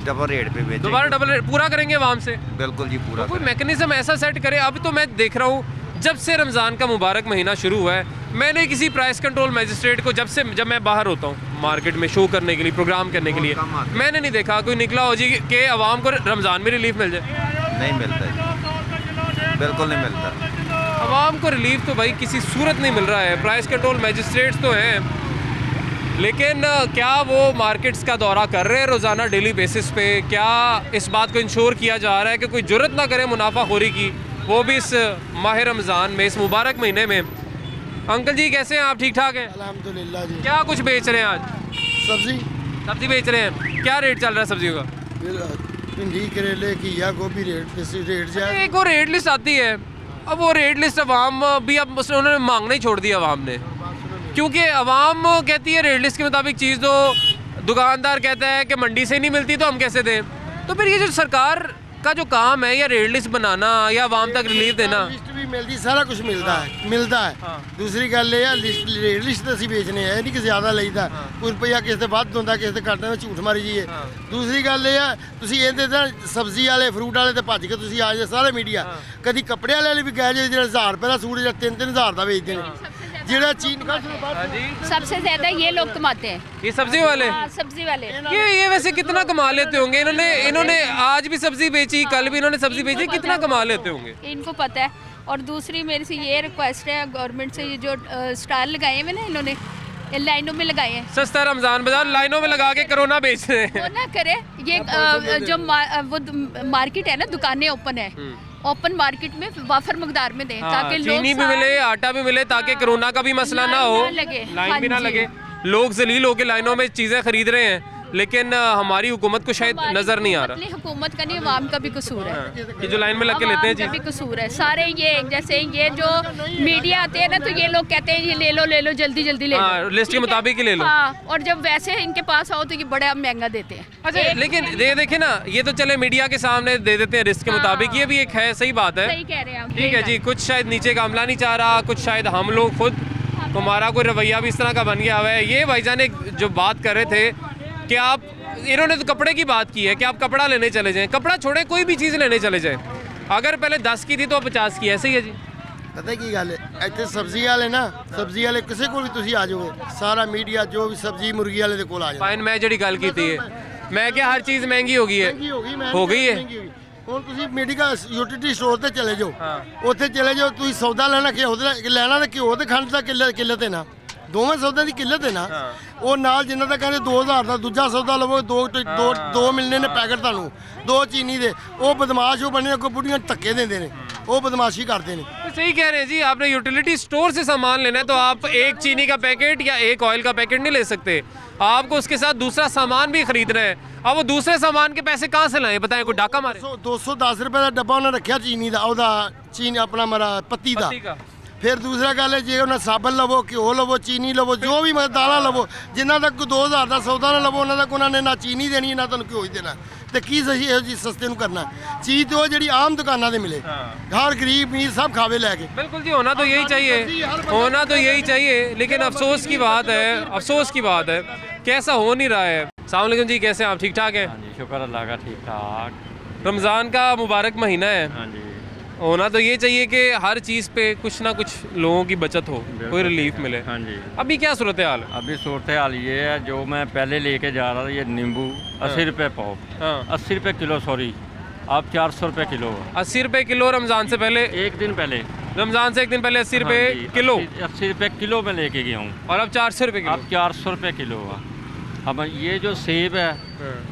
डबल रेट पे बेचेंगे। दोबारा डबल रेट पूरा करेंगे आवाम से? बिल्कुल जी, पूरा। तो कोई मैकेनिज्म ऐसा सेट करे। अब तो मैं देख रहा हूँ जब से रमज़ान का मुबारक महीना शुरू हुआ है, मैंने किसी प्राइस कंट्रोल मजिस्ट्रेट को जब मैं बाहर होता हूँ मार्केट में शो करने के लिए, प्रोग्राम करने के लिए, मैंने नहीं देखा कोई निकला हो जी कि आवाम को रमज़ान में रिलीफ मिल जाए। नहीं मिलता है, बिल्कुल नहीं मिलता। आवाम को रिलीफ तो भाई किसी सूरत नहीं मिल रहा है। प्राइस कंट्रोल मजिस्ट्रेट्स तो हैं, लेकिन क्या वो मार्केट्स का दौरा कर रहे हैं रोज़ाना डेली बेसिस पे? क्या इस बात को इंश्योर किया जा रहा है कि कोई जुर्रत ना करे मुनाफाखोरी की, वो भी इस माह रमज़ान में, इस मुबारक महीने में? अंकल जी कैसे हैं आप? ठीक ठाक हैं अल्हम्दुलिल्लाह जी। क्या कुछ बेच रहे हैं आज? सब्जी बेच रहे हैं। क्या रेट चल रहा है सब्जियों का? भिंडी, करेले, घिया, गोभी रेट जाए। एक और रेट लिस्ट आती है, अब वो रेट लिस्ट अवाम भी अब उन्होंने मांगना ही छोड़ दिया अवाम ने, क्योंकि अवाम कहती है रेट लिस्ट के मुताबिक चीज़ दो, दुकानदार कहता है कि मंडी से नहीं मिलती तो हम कैसे दें। तो फिर ये जो सरकार का जो काम है, या रेट लिस्ट बनाना या आवाम तक रिलीफ देना, लिस्ट भी मिलती, सारा कुछ मिलता है। हाँ। दूसरी गल ये रेट लिस्ट तो ਅਸੀਂ बेचने है नहीं कि ज़्यादा ਲਈਦਾ, ਕੋਈ ਰੁਪਈਆ ਕਿਸੇ ਤੇ ਵੱਧ ਹੁੰਦਾ, ਕਿਸੇ ਤੇ ਘੱਟ ਹੁੰਦਾ, ਝੂਠ ਮਾਰੀ ਜਾਈਏ। ਦੂਸਰੀ ਗੱਲ ਇਹ ਆ, ਤੁਸੀਂ ਇਹਦੇ ਤਾਂ ਸਬਜ਼ੀ ਵਾਲੇ ਫਰੂਟ ਵਾਲੇ ਤੇ ਭੱਜ ਕੇ ਤੁਸੀਂ ਆ ਜਾਏ ਸਾਰੇ ਮੀਡੀਆ, ਕਦੀ ਕੱਪੜੇ ਵਾਲੇ ਵੀ ਗਏ ਜਿਹੜਾ 1000 ਰੁਪਏ ਦਾ ਸੂਟ ਜਿਹੜਾ 3-3000 ਦਾ ਵੇਚਦੇ ਨੇ, ਜਿਹੜਾ ਚੀਨ का सबसे ज्यादा ये लोग कमाते हैं, ये सब्जी वाले। सब्जी वाले ये वैसे कितना कमा लेते होंगे? इन्होंने आज भी सब्जी बेची, कल भी इन्होंने सब्जी बेची, कितना कमा लेते होंगे इनको पता है। और दूसरी मेरे से ये रिक्वेस्ट है गवर्नमेंट से, ये जो स्टॉल लगाए हुए ना इन्होंने, लाइनों में लगाए हैं, सस्ता रमजान बाजार लाइनों में लगा के कोरोना बेच रहे हैं। वो ना करे। ये जो वो मार्केट है ना, दुकानें ओपन है, ओपन मार्केट में वाफर मकदार में दें, ताकि चीनी भी मिले, आटा भी मिले, ताकि कोरोना का भी मसला ना हो, लाइन भी ना लगे। लोग जलील होकर लाइनों में चीज़ें खरीद रहे हैं, लेकिन हमारी हुकूमत को शायद नज़र नहीं आ रहा। हुकूमत का नहीं, अवाम का भी कसूर है कि जो लाइन में लग के लेते हैं जी, भी कसूर है सारे। ये जैसे ये जो मीडिया आते हैं ना, तो ये लोग कहते हैं ये ले लो जल्दी ले लो, लिस्ट के मुताबिक ही ले लो। और जब वैसे इनके पास आओ तो ये बड़ा महंगा देते हैं। अच्छा, लेकिन देखे ना, ये तो चले मीडिया के सामने दे देते हैं लिस्ट के मुताबिक, ये भी एक है, सही बात है, सही कह रहे हैं आप। ठीक है जी। कुछ शायद नीचे का अमला नहीं चाह रहा, कुछ शायद हम लोग खुद तुम्हारा कोई रवैया भी इस तरह का बन गया हुआ है। ये भाईजान एक जो बात कर रहे थे कि आप, इन्होंने तो कपड़े की बात की है कि आप कपड़ा लेने चले जाएं, कपड़ा छोड़े कोई भी चीज़ लेने चले जाएं, अगर पहले 10 की थी तो 50 की, ऐसे ही है जी। पता की गल है, ਇੱਥੇ सब्जी वाले ना, सब्जी वाले किसी को भी तुसी आ जाओगे, सारा मीडिया जो भी सब्जी मुर्गी वाले दे कोल आ जाए। फाइन मैं ਜਿਹੜੀ ਗੱਲ ਕੀਤੀ है, मैं क्या हर चीज़ महंगी हो गई है, हो गई है। ਹੁਣ ਤੁਸੀਂ ਮੀਡੀਆ ਯੂਟਿਲਿਟੀ ਸਟੋਰ ਤੇ ਚਲੇ ਜਾਓ, ਉੱਥੇ ਚਲੇ ਜਾਓ, ਤੁਸੀਂ ਸੌਦਾ ਲੈਣਾ ਕਿ ਉਹਦੇ ਲੈਣਾ ਤੇ ਘਿਓ ਤੇ ਖੰਡ ਦਾ ਕਿੱਲਤ ਹੈ ਨਾ, ਦੋਵੇਂ ਸੌਦੇ ਦੀ ਕਿੱਲਤ ਹੈ ਨਾ। ਉਹ ਨਾਲ ਜਿੰਨਾ ਦਾ ਕਹਿੰਦੇ 2000 ਦਾ ਦੂਜਾ ਸੌਦਾ ਲਵੋ, ਦੋ ਮਿਲਨੇ ਨੇ ਪੈਕਟ ਤੁਹਾਨੂੰ, 2 ਚੀਨੀ ਦੇ। ਉਹ ਬਦਮਾਸ਼ ਉਹ ਬਣੇ ਅੱਗੋਂ ਬੁੱਢੀਆਂ ਧੱਕੇ ਦਿੰਦੇ ਨੇ, वो बदमाशी करते हैं। तो सही कह रहे हैं जी, आपने यूटिलिटी स्टोर से सामान लेना है तो आप एक चीनी का पैकेट या एक ऑयल का पैकेट नहीं ले सकते, आपको उसके साथ दूसरा सामान भी खरीदना है। अब वो दूसरे सामान के पैसे कहाँ से लाएं, बताएं, कोई डाका मारे? 210 रुपए का डब्बा उन्हें रखा चीनी का, ਉਹਦਾ चीनी अपना मरा पत्ती का। फिर दूसरा गल है जे उन्हें साबन लवो, घ्यो लवो, चीनी लवो, जो भी मतलब दाला लवो, जिन्ना तक 2000 का सौदा ना लवो, उन्होंने तक उन्होंने ना चीनी देनी ना तुम घ्यो ही देना। तो की सही है जी सस्ते करना चीज़ तो जी आम दुकाना से मिले, हर गरीब अमीर सब खावे लैके। बिल्कुल जी, होना तो यही चाहिए, होना तो यही चाहिए, लेकिन अफसोस की बात है, अफसोस की बात है कैसा हो नहीं रहा है। अस्सलाम वालेकुम जी, कैसे हैं आप? ठीक ठाक हैं? हाँ जी, शुक्र अल्लाह का, ठीक ठाक। रमज़ान का मुबारक महीना है, हाँ जी, होना तो ये चाहिए कि हर चीज़ पे कुछ ना कुछ लोगों की बचत हो, कोई रिलीफ मिले। हाँ जी। अभी क्या सूरत हाल है? अभी सूरत हाल ये है, जो मैं पहले लेके जा रहा था, ये नींबू 80 रुपये पाव, 80 रुपये किलो, सॉरी अब 400 रुपये किलो। 80 रुपये किलो रमज़ान से पहले? एक दिन पहले, रमज़ान से एक दिन पहले 80 रुपये किलो? 80 रुपये किलो में लेके गया हूँ। और अब 400 रुपये किलो? अब 400 रुपये किलो हुआ। अब ये जो सेब है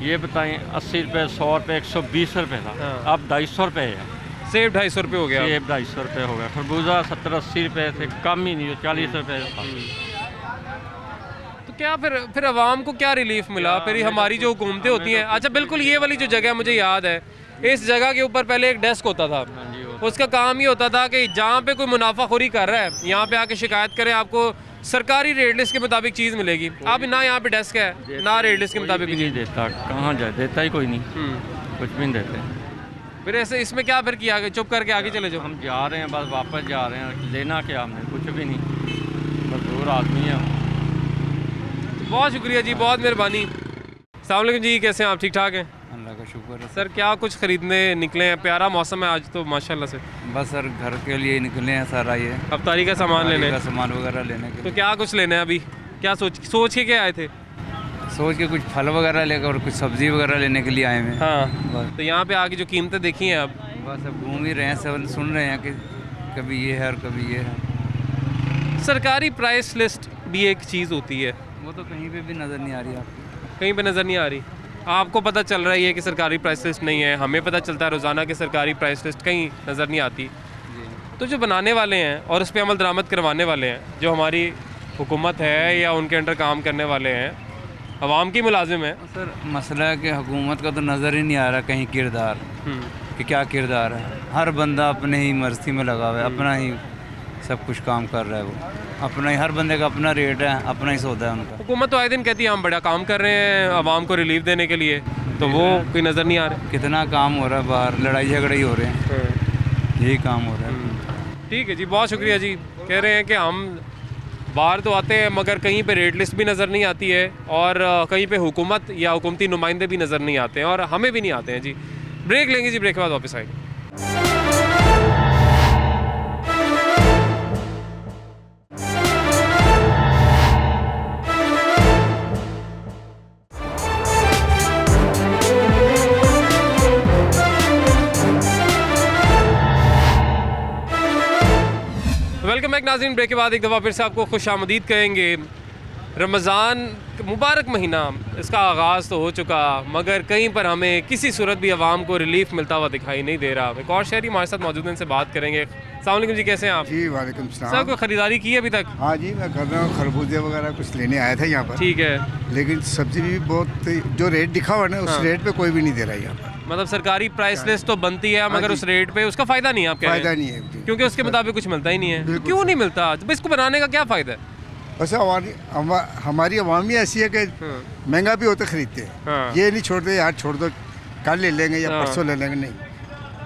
ये बताएं 80 रुपये, 100 रुपये, 120 रुपये था, अब 250 रुपये है। सेब 250 रुपये हो गया? सेब 250 रुपये हो गया। खरबूजा 70-80 रुपये से कम ही नहीं, 40 रुपये। तो क्या फिर आवाम को क्या रिलीफ मिला? फिर हमारी जो हुकूमतें होती हैं, अच्छा बिल्कुल ये वाली जो जगह मुझे याद है, इस जगह के ऊपर पहले एक डेस्क होता था, उसका काम ये होता था कि जहाँ पे कोई मुनाफाखोरी कर रहा है यहाँ पे आके शिकायत करें, आपको सरकारी रेट लिस्ट के मुताबिक चीज़ मिलेगी। अब ना यहाँ पे डेस्क है ना रेट लिस्ट के मुताबिक नहीं देता, कहाँ जाए, देता ही कोई नहीं, कुछ भी नहीं देते। फिर ऐसे इसमें क्या फिर किया, चुप करके आगे चले जाओ? हम जा रहे हैं, बस वापस जा रहे हैं, लेना क्या हमने, कुछ भी नहीं, मजदूर आदमी है हम। बहुत शुक्रिया जी, बहुत मेहरबानी। अस्सलाम वालेकुम जी, कैसे हैं आप? ठीक ठाक हैं? अल्लाह का शुक्र है सर। क्या कुछ ख़रीदने निकले हैं? प्यारा मौसम है आज तो माशाल्लाह से। बस सर घर के लिए निकले हैं सारा, ये अफ्तारी का सामान लेने का सामान वगैरह लेने के। तो क्या कुछ लेना है अभी? क्या सोच के क्या आए थे? सोच के कुछ फल वगैरह लेकर और कुछ सब्जी वगैरह लेने के लिए आए हैं। हाँ, तो यहाँ पे आके जो कीमतें देखी हैं आप? बस अब घूम ही रहे हैं, सब सुन रहे हैं कि कभी ये है और कभी ये है। सरकारी प्राइस लिस्ट भी एक चीज़ होती है, वो तो कहीं पे भी नज़र नहीं आ रही आपको? कहीं पे नज़र नहीं आ रही। आपको पता चल रहा है कि सरकारी प्राइस लिस्ट नहीं है, हमें पता चलता है रोज़ाना कि सरकारी प्राइस लिस्ट कहीं नज़र नहीं आती। तो जो बनाने वाले हैं और उस पर अमल दरामद करवाने वाले हैं, जो हमारी हुकूमत है या उनके अंडर काम करने वाले हैं, अवाम की मुलाजिम है। सर मसला है कि हुकूमत का तो नज़र ही नहीं आ रहा कहीं किरदार, कि क्या किरदार है। हर बंदा अपने ही मर्जी में लगा हुआ है, अपना ही सब कुछ काम कर रहा है, वो अपना ही, हर बंदे का अपना रेट है, अपना ही सौदा है उनका। हुकूमत तो आए दिन कहती है हम बड़ा काम कर रहे हैं आवाम को रिलीफ देने के लिए, तो वो कोई नज़र नहीं आ रहा। कितना काम हो रहा है बाहर, लड़ाई झगड़े ही हो रहे हैं, यही काम हो रहा है। ठीक है जी, बहुत शुक्रिया जी। कह रहे हैं कि हम बाहर तो आते हैं मगर कहीं पे रेट लिस्ट भी नज़र नहीं आती है और कहीं पे हुकूमत या हुकूमती नुमाइंदे भी नज़र नहीं आते हैं और हमें भी नहीं आते हैं जी। ब्रेक लेंगे जी, ब्रेक के बाद वापस आएंगे। वेलकम बैक नाज़रीन, ब्रेक के बाद एक दफ़ा फिर से आपको खुशामदीद कहेंगे। रमज़ान मुबारक महीना, इसका आगाज़ तो हो चुका मगर कहीं पर हमें किसी सूरत भी आवाम को रिलीफ मिलता हुआ दिखाई नहीं दे रहा। एक और शहरी हमारे साथ मौजूद हैं, इनसे बात करेंगे। अस्सलाम वालेकुम जी, कैसे हैं आप? जी वालेकुम सलाम। सर कोई ख़रीदारी की है अभी तक? हाँ जी, मैं कर रहा हूँ, खरबूजे वगैरह कुछ लेने आया था यहाँ पर। ठीक है, लेकिन सब्जी भी बहुत, जो रेट दिखा हुआ ना उस रेट पे कोई भी नहीं दे रहा है यहाँ पर। मतलब सरकारी प्राइस लिस्ट तो बनती है मगर उस रेट पे उसका फ़ायदा नहीं है, आप कह रहे हैं? फ़ायदा नहीं है क्योंकि उसके मुताबिक कुछ मिलता ही नहीं है। क्यों नहीं मिलता? इसको बनाने का क्या फ़ायदा है? बस हमारी अवामी ऐसी है कि महंगा भी होता खरीदते हैं, ये नहीं छोड़ते यार छोड़ दो कल ले लेंगे या परसों ले लेंगे, नहीं।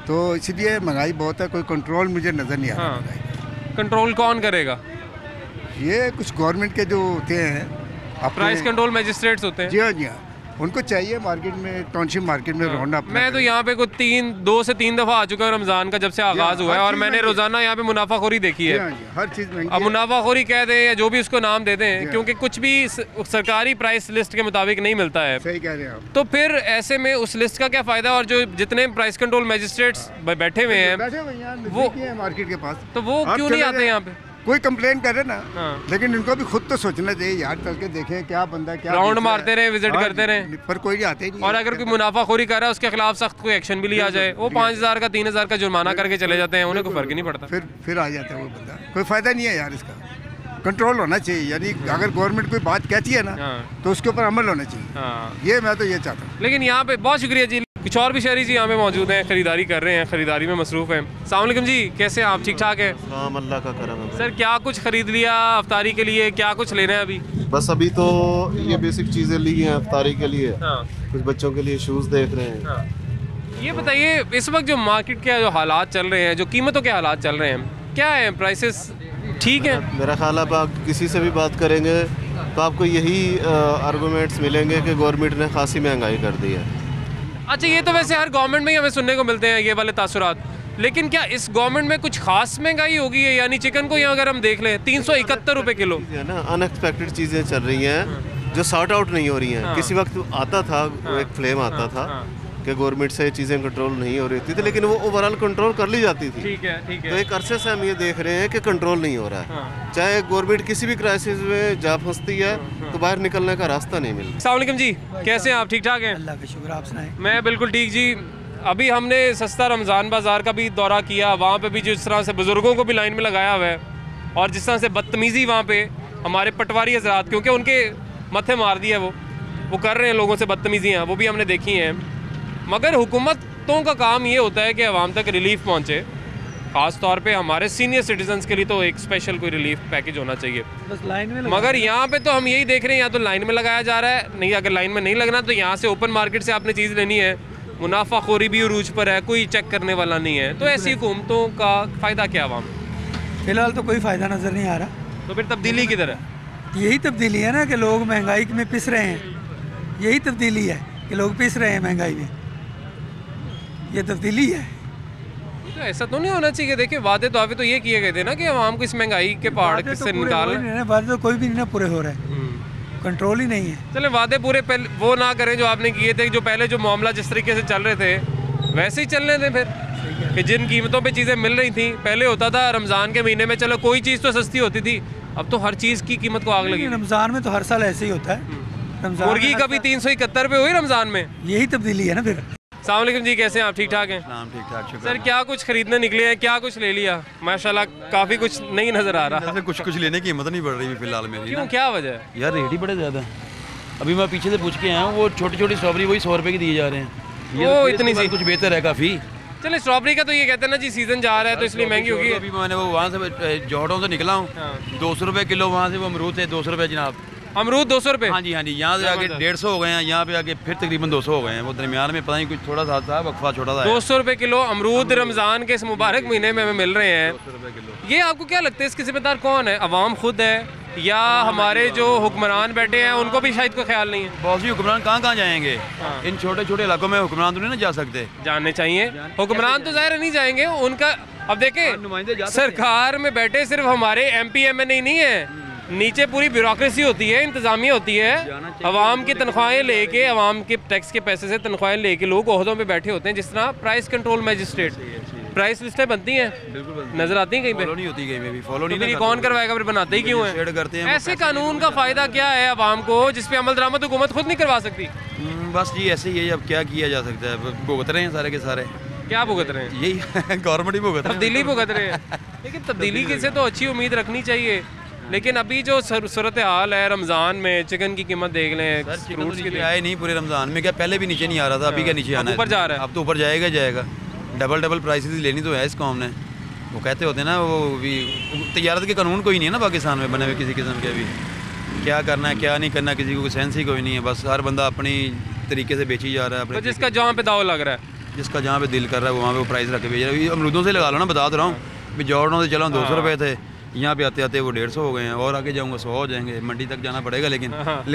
तो इसलिए महंगाई बहुत है, कोई कंट्रोल मुझे नज़र नहीं आ रहा। कंट्रोल कौन करेगा? ये कुछ गवर्नमेंट के जो होते हैं प्राइस कंट्रोल मैजिस्ट्रेट्स होते हैं। जी हाँ, जी हाँ, उनको चाहिए मार्केट में, टाउनशिप मार्केट में राउंड अप। मैं तो यहाँ पे कुछ 2 से 3 दफ़ा आ चुका हूँ रमज़ान का जब से आगाज़ हुआ है, और मैंने रोज़ाना यहाँ पे मुनाफाखोरी देखी है। हर चीज़ महंगी। अब मुनाफाखोरी कह दें या जो भी उसको नाम दे दें, क्योंकि कुछ भी सरकारी प्राइस लिस्ट के मुताबिक नहीं मिलता है। सही कह रहे हैं आप। तो फिर ऐसे में उस लिस्ट का क्या फ़ायदा, और जो जितने प्राइस कंट्रोल मैजिस्ट्रेट्स बैठे हुए हैं वो मार्केट के पास, तो वो क्यों नहीं आते यहाँ पे? कोई कंप्लेन करे ना, लेकिन इनको भी खुद तो सोचना चाहिए यार, चल के देखें क्या बंदा क्या राउंड मारते रहे, विजिट करते रहे, पर कोई नहीं आते ही नहीं। और अगर कोई मुनाफाखोरी कर रहा है उसके खिलाफ सख्त कोई एक्शन भी लिया जाए। वो 5,000 का 3,000 का जुर्माना करके चले जाते हैं, उन्हें कोई फर्क ही नहीं पड़ता। फिर आ जाता है वो बंदा। कोई फायदा नहीं है यार, इसका कंट्रोल होना चाहिए। यानी अगर गवर्नमेंट कोई बात कहती है ना तो उसके ऊपर अमल होना चाहिए। ये मैं तो ये चाहता हूँ। लेकिन यहाँ पे बहुत शुक्रिया जी, कुछ और भी शहरी जी यहाँ पे मौजूद हैं, खरीदारी कर रहे हैं, खरीदारी में मसरूफ़ हैं। अस्सलाम वालेकुम जी, कैसे हैं आप? ठीक ठाक है? अल्लाह का करम है। सर क्या कुछ खरीद लिया अफ्तारी के लिए, क्या कुछ लेना है अभी? बस अभी तो ये बेसिक चीज़ें ली हैं अफ्तारी के लिए। कुछ बच्चों के लिए शूज़ देख रहे हैं। ये बताइए इस वक्त जो मार्केट के जो हालात चल रहे हैं, जो कीमतों के हालात चल रहे हैं, क्या है? प्राइसेस ठीक है? मेरा ख्याल है आप किसी से भी बात करेंगे तो आपको यही आर्गूमेंट्स मिलेंगे कि गवर्नमेंट ने खासी महंगाई कर दी है। अच्छा, ये तो वैसे हर गवर्नमेंट में ही हमें सुनने को मिलते हैं ये वाले तासुरात, लेकिन क्या इस गवर्नमेंट में कुछ खास महंगाई होगी है? यानी चिकन को यहाँ अगर हम देख लें 371 रुपये किलो है ना, अनएक्सपेक्टेड चीज़ें चल रही हैं जो सॉर्ट आउट नहीं हो रही हैं। किसी वक्त आता था एक फ्लेम आता था कि गवर्नमेंट से चीज़ें कंट्रोल नहीं हो रही थी, लेकिन वो ओवरऑल कंट्रोल कर ली जाती थी। ठीक है, ठीक है। तो एक अरसे से हम ये देख रहे हैं कि कंट्रोल नहीं हो रहा है। चाहे गवर्नमेंट किसी भी क्राइसिस में जा फंसती है तो बाहर निकलने का रास्ता नहीं मिलता। अस्सलाम वालेकुम जी, कैसे हैं आप? ठीक ठाक हैं? अल्लाह का शुक्र, आप सुनाएं? मैं बिल्कुल ठीक जी। अभी हमने सस्ता रमज़ान बाज़ार का भी दौरा किया, वहाँ पे भी जिस तरह से बुज़ुर्गों को भी लाइन में लगाया हुआ है, और जिस तरह से बदतमीज़ी वहाँ पे हमारे पटवारी हज़रात, क्योंकि उनके मत्थे मार दिया वो कर रहे हैं लोगों से बदतमीज़ियाँ, वो भी हमने देखी हैं। मगर हुकूमतों का काम ये होता है कि आवाम तक रिलीफ पहुँचे, ख़ास तौर पे हमारे सीनियर सिटीजन्स के लिए तो एक स्पेशल कोई रिलीफ पैकेज होना चाहिए। बस लाइन में मगर यहाँ पे तो हम यही देख रहे हैं, या तो लाइन में लगाया जा रहा है, नहीं अगर लाइन में नहीं लगना तो यहाँ से ओपन मार्केट से आपने चीज़ लेनी है। मुनाफाखोरी भी उरूज पर है, कोई चेक करने वाला नहीं है। तो ऐसी हुकूमतों का फ़ायदा क्या आवाम? फिलहाल तो कोई फ़ायदा नज़र नहीं आ रहा। तो फिर तब्दीली किधर है? यही तब्दीली है ना कि लोग महंगाई में पिस रहे हैं। यही तब्दीली है कि लोग पिस रहे हैं महंगाई में, ये तब्दीली है। तो ऐसा तो नहीं होना चाहिए। देखिए वादे दावे तो ये किए गए थे ना कि आवाम को इस महंगाई के पहाड़ से निकाल। वादे तो कोई भी नहीं पूरे हो रहे हैं, कंट्रोल ही नहीं है। चले वादे पूरे पहले वो ना करें जो आपने किए थे, जो पहले जो मामला जिस तरीके से चल रहे थे वैसे ही चलने दें फिर, कि जिन कीमतों पे चीज़ें मिल रही थी। पहले होता था रमज़ान के महीने में चलो कोई चीज़ तो सस्ती होती थी, अब तो हर चीज़ की कीमत को आग लगी। रमज़ान में तो हर साल ऐसे ही होता है। मुर्गी कभी 371 रुपये हुई रमज़ान में, यही तब्दीली है ना फिर। अस्सलाम वालेकुम जी, कैसे हैं आप? ठीक ठाक हैं? ठीक ठाक। सर क्या कुछ खरीदने निकले हैं, क्या कुछ ले लिया? माशाल्लाह काफ़ी कुछ नहीं नज़र आ रहा। कुछ लेने की हिम्मत नहीं बढ़ रही फिलहाल मेरी। क्यों, क्या वजह है? यार रेट ही बड़े ज़्यादा है। अभी मैं पीछे से पूछ के आया हूँ, वो छोटी छोटी स्ट्रॉबेरी वही 100 रुपये की दिए जा रहे हैं। वो इतनी सी कुछ बेहतर है काफ़ी। चले स्ट्रॉबेरी का तो ये कहते हैं ना जी सीज़न जा रहा है तो इसलिए महंगी होगी। अभी मैंने वो वहाँ से जोहड़ों से निकला हूँ, 200 रुपये किलो। वहाँ से वो अमरूद थे 200 रुपये जनाब। अमरूद 200 रुपये? हाँ जी हाँ जी। यहाँ से आगे 150 हो गए हैं, यहाँ पे आगे फिर तकरीबन 200 हो गए हैं। वो दरमियान में पता नहीं कुछ थोड़ा सा था, वक्फा छोटा सा। 200 रुपये किलो अमरूद रमज़ान के इस मुबारक महीने में हमें मिल रहे हैं। ये आपको क्या लगता है इसके जिम्मेदार कौन है? अवाम खुद है या हमारे जो हुक्मरान बैठे हैं उनको भी शायद कोई ख्याल नहीं है? बहुत सी हुक्मरान कहाँ जाएंगे? इन छोटे छोटे इलाकों में हुक्मरान तो नहीं ना जा सकते। जाने चाहिए हुक्मरान तो ज़ाहिर नहीं जाएंगे उनका। अब देखें सरकार में बैठे सिर्फ हमारे MP MNA नहीं है, नीचे पूरी ब्यूरोक्रेसी होती है, इंतज़ामिया होती है। अवाम की तनख्वाहें लेके, अवाम के टैक्स के पैसे से तनख्वाहें लेके लोग ओहदों पे बैठे होते हैं। जिस तरह प्राइस कंट्रोल मैजिस्ट्रेट, प्राइस लिस्टें बनती हैं, नजर आती हैं कहीं पे? फॉलो नहीं होती कहीं पे भी। फॉलो नहीं कौन करवाएगा फिर? बनाते ही क्यों है? करते हैं। ऐसे कानून का फ़ायदा क्या है अवाम को जिस पे अमल दरामद हुकूमत खुद नहीं करवा सकती? बस जी ऐसे ही है। अब क्या किया जा सकता है? भुगत रहे हैं सारे के सारे। क्या भुगत रहे हैं? यही गवर्नमेंट ही भुगत रहे हैं। तब्दीली भुगत रहे हैं। लेकिन तब्दीली से तो अच्छी उम्मीद रखनी चाहिए। लेकिन अभी जो सूरत हाल है रमज़ान में, चिकन की कीमत देख लें, फ्रूट्स की आए नहीं पूरे रमज़ान में। क्या पहले भी नीचे नहीं आ रहा था? अभी क्या नीचे आना है? ऊपर जा रहा है। अब तो ऊपर जाएगा। डबल प्राइसेस लेनी तो है इस कौम ने। वो कहते होते हैं ना, वो भी तजारत के कानून कोई नहीं है ना पाकिस्तान में बने हुए किसी किस्म के। अभी क्या करना है क्या नहीं करना किसी को सेंस ही कोई नहीं है। बस हर बंदा अपनी तरीके से बेची जा रहा है अपने। जिसका जहाँ पे दाव लग रहा है, जिसका जहाँ पे दिल कर रहा है वहाँ पे वो प्राइस रख के बेच रहा है। अमरूदों से लगा लो ना, बता रहा हूँ। अभी जोड़ों से चला 200 रुपये थे, यहाँ पे आते आते वो 150 हो गए हैं, और आगे जाऊँगा 100 हो जाएंगे। मंडी तक जाना पड़ेगा, लेकिन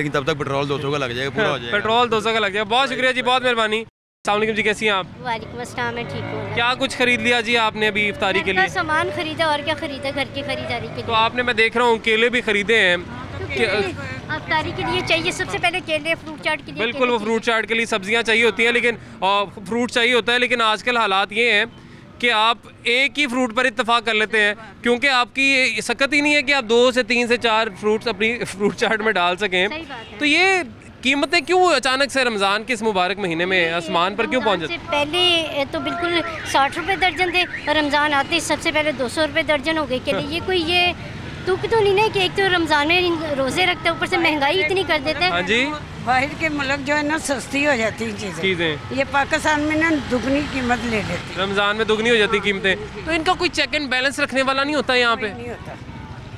तब तक पेट्रोल 200 का लग जाएगा, पूरा हो जाएगा। पेट्रोल 200 का लग जाएगा। बहुत शुक्रिया जी, बहुत मेहरबानी। अस्सलाम वालेकुम जी, कैसी हैं आप? वालेकुम अस्सलाम, मैं ठीक हूँ। क्या कुछ खरीद लिया जी आपने अभी इफ्तारी के लिए? सामान खरीदा, और क्या खरीदा घर की खरीदारी के लिए। तो आपने, मैं देख रहा हूँ, केले भी खरीदे हैं। इफ्तारी के लिए चाहिए सबसे पहले केले, फ्रूट चाट के लिए। बिल्कुल, वो फ्रूट चाट के लिए सब्जियां चाहिए होती हैं, लेकिन फ्रूट चाहिए होता है, लेकिन आजकल हालात ये हैं कि आप एक ही फ्रूट पर इत्तेफाक कर लेते हैं, क्योंकि आपकी सकत ही नहीं है कि आप 2 से 3 से 4 फ्रूट्स अपनी फ्रूट चाट में डाल सकें। तो ये कीमतें क्यों अचानक से रमज़ान के इस मुबारक महीने में आसमान पर क्यों पहुँच जाती? पहले तो बिल्कुल 60 रुपये दर्जन थे, रमज़ान आते ही सबसे पहले 200 रुपये दर्जन हो गए केले। ये कोई ये तुक तो नहीं ना कि एक तो रमज़ान में रोज़े रखते हैं, ऊपर से महंगाई इतनी कर देते हैं। हाँ जी, बाहर के मुल्क जो है ना सस्ती हो जाती है चीज़ें, ये पाकिस्तान में ना दुगनी कीमत ले लेते हैं। रमज़ान में दुगनी हो जाती कीमतें। तो इनका कोई चेक एंड बैलेंस रखने वाला नहीं होता यहाँ पे? नहीं होता,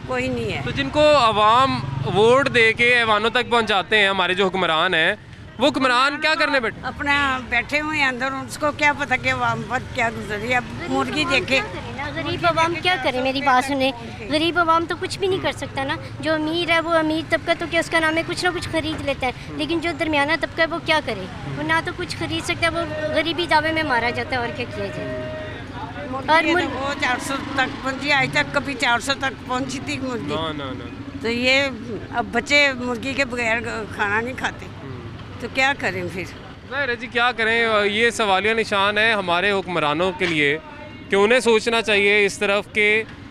कोई नहीं है। तो जिनको अवाम वोट दे के ऐवानों तक पहुँचाते हैं, हमारे जो हुक्मरान हैं, वो हुक्मरान क्या करने बैठे? अपना बैठे हुए हैं अंदर, उसको क्या पता कि अवाम पर क्या गुजरी। अब मुर्गी देखे, गरीब अवाम क्या करे, मेरी बात सुने। गरीब अवाम तो कुछ भी नहीं कर सकता ना। जो अमीर है वो अमीर तबका तो क्या उसका नाम है, कुछ ना कुछ खरीद लेता है, लेकिन जो दरमियाना तबका है वो क्या करे, वो ना तो कुछ खरीद सकता है, वो गरीबी दावे में मारा जाता है। और क्या किया जाए? और वो 400 तक पहुँची, आज तक कभी 400 तक पहुँची थी मुर्गी। तो ये अब बच्चे मुर्गी के बगैर खाना नहीं खाते, तो क्या करें फिर? ज़ाहिर है जी, क्या करें। ये सवालिया निशान है हमारे हुक्मरानों के लिए कि उन्हें सोचना चाहिए इस तरफ कि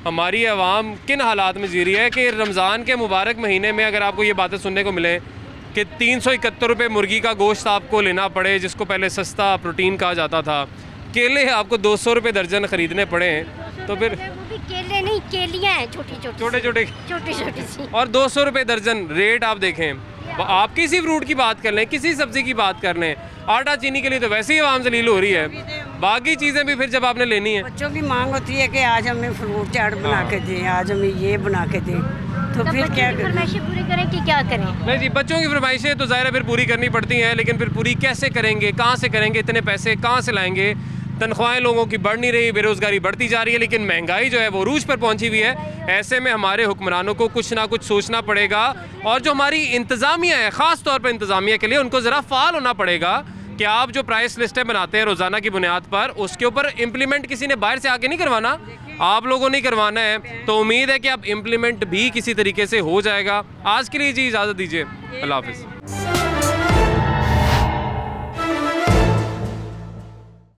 हमारी आवाम किन हालात में जी रही है कि रमज़ान के मुबारक महीने में अगर आपको ये बातें सुनने को मिले कि 371 रुपये मुर्गी का गोश्त आपको लेना पड़े, जिसको पहले सस्ता प्रोटीन कहा जाता था, केले आपको 200 रुपये दर्जन ख़रीदने पड़े, तो फिर केले नहीं, केलियाँ हैं छोटी छोटी सी, और 200 रुपये दर्जन रेट आप देखें। आप किसी फ्रूट की बात कर लें, किसी सब्ज़ी की बात कर लें, आटा चीनी के लिए तो वैसे ही आवाम जलील हो रही है, बाकी चीज़ें भी फिर जब आपने लेनी है। बच्चों की मांग होती है कि आज हमें फ्रूट चाट बना के दें, आज हमें ये बना के दें, तो फिर क्या करें? फरमाइशें पूरी करें कि क्या करें? नहीं जी, बच्चों की फरमाइशें तो ज़ाहिर है फिर पूरी करनी पड़ती हैं, लेकिन फिर पूरी कैसे करेंगे, कहाँ से करेंगे, इतने पैसे कहाँ से लाएंगे? तनख्वाहें लोगों की बढ़ नहीं रही, बेरोज़गारी बढ़ती जा रही है, लेकिन महंगाई जो है वो रूज पर पहुंची हुई है। ऐसे में हमारे हुक्मरानों को कुछ ना कुछ सोचना पड़ेगा, और जो हमारी इंतज़ामिया है, ख़ास तौर पर इंतज़ामिया के लिए, उनको ज़रा फ़ाल होना पड़ेगा कि आप जो प्राइस लिस्टें बनाते हैं रोज़ाना की बुनियाद पर, उसके ऊपर इम्प्लीमेंट किसी ने बाहर से आके नहीं करवाना, आप लोगों ने करवाना है। तो उम्मीद है कि अब इम्प्लीमेंट भी किसी तरीके से हो जाएगा। आज के लिए जी इजाज़त दीजिए, अल्लाह हाफ़िज़।